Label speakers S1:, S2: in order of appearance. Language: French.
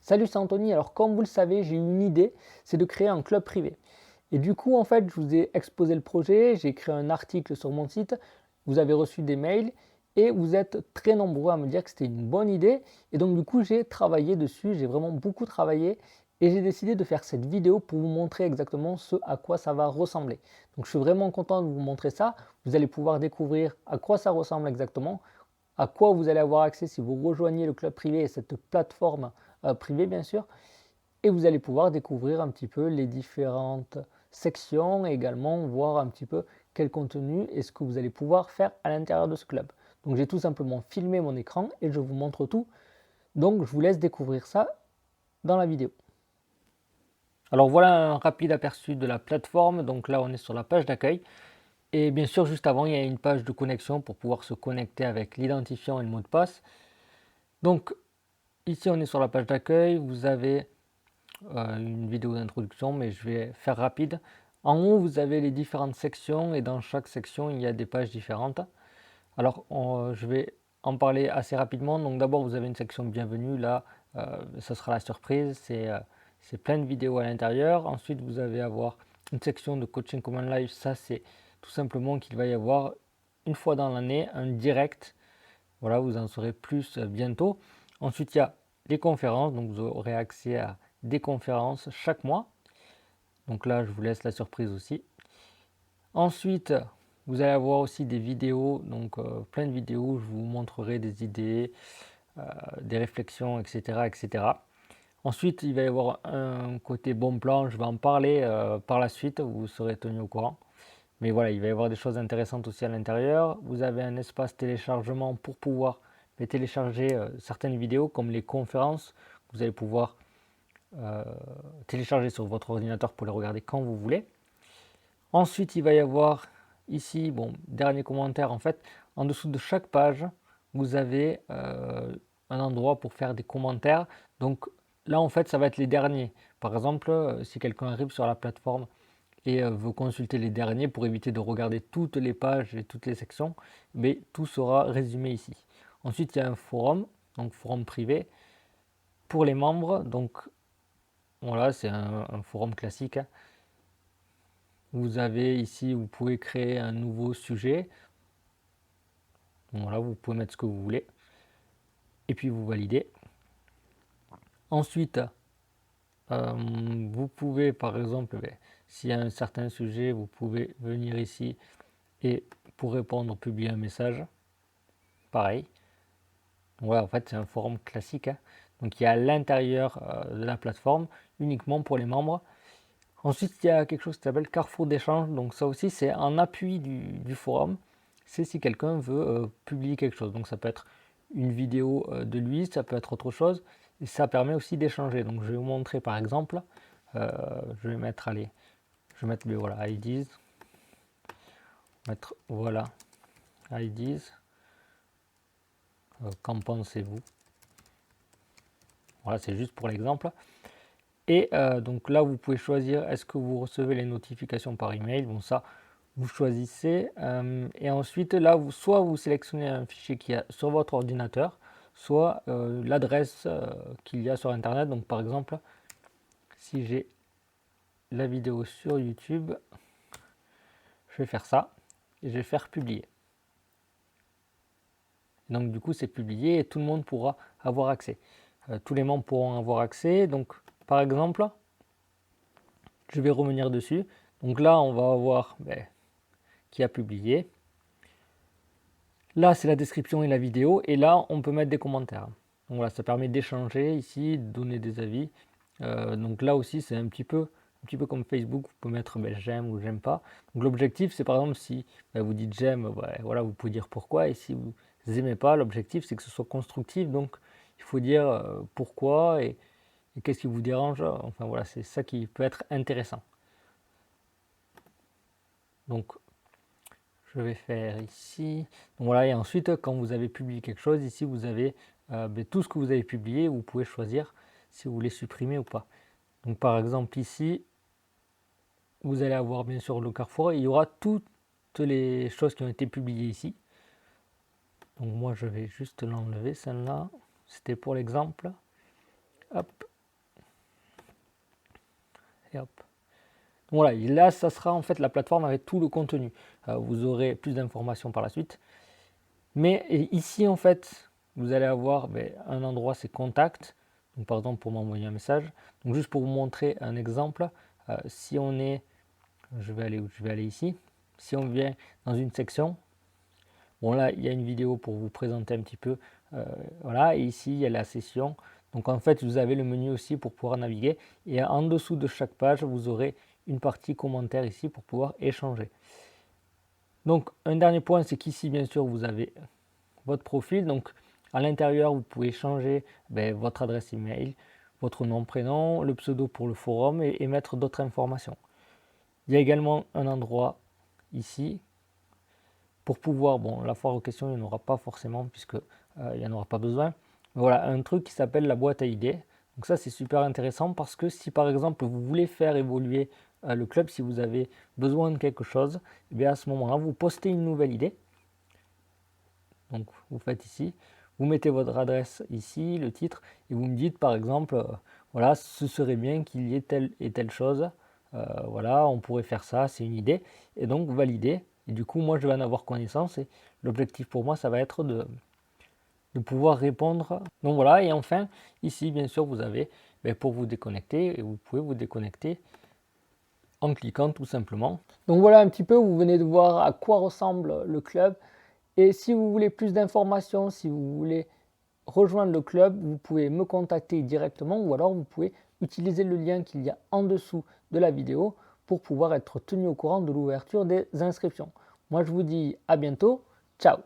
S1: Salut, c'est Anthony. Alors, comme vous le savez, j'ai eu une idée, c'est de créer un club privé. Et du coup, en fait, je vous ai exposé le projet, j'ai écrit un article sur mon site, vous avez reçu des mails et vous êtes très nombreux à me dire que c'était une bonne idée. Et donc, du coup, j'ai travaillé dessus, j'ai vraiment beaucoup travaillé et j'ai décidé de faire cette vidéo pour vous montrer exactement ce à quoi ça va ressembler. Donc, je suis vraiment content de vous montrer ça. Vous allez pouvoir découvrir à quoi ça ressemble exactement, à quoi vous allez avoir accès si vous rejoignez le club privé et cette plateforme privée bien sûr, et vous allez pouvoir découvrir un petit peu les différentes sections et également voir un petit peu quel contenu est ce que vous allez pouvoir faire à l'intérieur de ce club. Donc j'ai tout simplement filmé mon écran et je vous montre tout. Donc je vous laisse découvrir ça dans la vidéo. Alors voilà un rapide aperçu de la plateforme. Donc là on est sur la page d'accueil. Et bien sûr, juste avant, il y a une page de connexion pour pouvoir se connecter avec l'identifiant et le mot de passe. Donc, ici, on est sur la page d'accueil. Vous avez une vidéo d'introduction, mais je vais faire rapide. En haut, vous avez les différentes sections et dans chaque section, il y a des pages différentes. Alors, je vais en parler assez rapidement. Donc, d'abord, vous avez une section bienvenue. Là, ça sera la surprise. C'est plein de vidéos à l'intérieur. Ensuite, vous allez avoir une section de coaching command live. Ça, c'est tout simplement qu'il va y avoir une fois dans l'année un direct. Voilà, vous en saurez plus bientôt. Ensuite, il y a les conférences. Donc, vous aurez accès à des conférences chaque mois. Donc là, je vous laisse la surprise aussi. Ensuite, vous allez avoir aussi des vidéos, donc plein de vidéos où je vous montrerai des idées, des réflexions, etc., etc. Ensuite, il va y avoir un côté bon plan, je vais en parler par la suite, vous serez tenu au courant. Mais voilà, il va y avoir des choses intéressantes aussi à l'intérieur. Vous avez un espace téléchargement pour pouvoir télécharger certaines vidéos comme les conférences. Vous allez pouvoir télécharger sur votre ordinateur pour les regarder quand vous voulez. Ensuite, il va y avoir ici, bon, dernier commentaire, en fait, en dessous de chaque page, vous avez un endroit pour faire des commentaires. Donc là, en fait, ça va être les derniers. Par exemple, si quelqu'un arrive sur la plateforme et veut consulter les derniers pour éviter de regarder toutes les pages et toutes les sections, mais tout sera résumé ici. Ensuite, il y a un forum, donc forum privé pour les membres. Donc voilà, c'est un forum classique, hein. Vous avez ici, vous pouvez créer un nouveau sujet. Donc voilà, vous pouvez mettre ce que vous voulez. Et puis vous validez. Ensuite, vous pouvez par exemple, s'il y a un certain sujet, vous pouvez venir ici et pour répondre, publier un message. Pareil. Donc voilà, en fait, c'est un forum classique, hein. Donc il y a à l'intérieur de la plateforme, uniquement pour les membres. Ensuite, il y a quelque chose qui s'appelle Carrefour d'échange. Donc ça aussi, c'est en appui du forum. C'est si quelqu'un veut publier quelque chose. Donc ça peut être une vidéo de lui, ça peut être autre chose. Et ça permet aussi d'échanger. Donc je vais vous montrer par exemple. Je vais mettre, allez, je vais mettre voilà, IDs. Mettre voilà, IDs. Qu'en pensez-vous? Voilà, c'est juste pour l'exemple. Et donc là, vous pouvez choisir est-ce que vous recevez les notifications par email. Bon, ça, vous choisissez. Et ensuite, là, soit vous sélectionnez un fichier qui est sur votre ordinateur, soit l'adresse qu'il y a sur Internet. Donc, par exemple, si j'ai la vidéo sur YouTube, je vais faire ça et je vais faire publier. Donc, du coup, c'est publié et tout le monde pourra avoir accès. Tous les membres pourront avoir accès. Donc, par exemple, je vais revenir dessus. Donc là, on va avoir qui a publié. Là, c'est la description et la vidéo. Et là, on peut mettre des commentaires. Donc voilà, ça permet d'échanger ici, de donner des avis. Donc là aussi, c'est un petit peu comme Facebook. Vous pouvez mettre j'aime ou j'aime pas. Donc l'objectif, c'est par exemple si vous dites j'aime, voilà, vous pouvez dire pourquoi. Et si vous n'aimez pas, l'objectif, c'est que ce soit constructif. Donc il faut dire pourquoi et qu'est-ce qui vous dérange. Enfin voilà, c'est ça qui peut être intéressant. Donc je vais faire ici. Donc voilà, et ensuite, quand vous avez publié quelque chose, ici vous avez tout ce que vous avez publié. Vous pouvez choisir si vous voulez supprimer ou pas. Donc par exemple ici, vous allez avoir bien sûr le Carrefour. Il y aura toutes les choses qui ont été publiées ici. Donc moi je vais juste l'enlever celle-là. C'était pour l'exemple. Hop. et hop. Donc voilà, et là ça sera en fait la plateforme avec tout le contenu. Vous aurez plus d'informations par la suite. Mais ici en fait, vous allez avoir un endroit, c'est contact. Donc par exemple pour m'envoyer un message. Donc juste pour vous montrer un exemple, si on est, je vais aller ici. Si on vient dans une section, bon là il y a une vidéo pour vous présenter un petit peu, voilà, et ici il y a la session. Donc en fait vous avez le menu aussi pour pouvoir naviguer, et en dessous de chaque page vous aurez une partie commentaire ici pour pouvoir échanger. Donc un dernier point, c'est qu'ici bien sûr vous avez votre profil. Donc à l'intérieur vous pouvez changer votre adresse email, votre nom, prénom, le pseudo pour le forum et mettre d'autres informations. Il y a également un endroit ici pour pouvoir, bon la foire aux questions il n'y en aura pas forcément puisque il n'y en aura pas besoin. Mais voilà, un truc qui s'appelle la boîte à idées. Donc ça c'est super intéressant parce que si par exemple vous voulez faire évoluer le club, si vous avez besoin de quelque chose, et bien à ce moment-là vous postez une nouvelle idée. Donc vous faites ici, vous mettez votre adresse ici, le titre, et vous me dites par exemple, voilà, ce serait bien qu'il y ait telle et telle chose, voilà, on pourrait faire ça, c'est une idée, et donc valider, et du coup moi je vais en avoir connaissance, et l'objectif pour moi ça va être de pouvoir répondre. Donc voilà, et enfin ici bien sûr vous avez pour vous déconnecter, et vous pouvez vous déconnecter en cliquant tout simplement. Donc voilà un petit peu, vous venez de voir à quoi ressemble le club. Et si vous voulez plus d'informations, si vous voulez rejoindre le club, vous pouvez me contacter directement ou alors vous pouvez utiliser le lien qu'il y a en dessous de la vidéo pour pouvoir être tenu au courant de l'ouverture des inscriptions. Moi je vous dis à bientôt, ciao!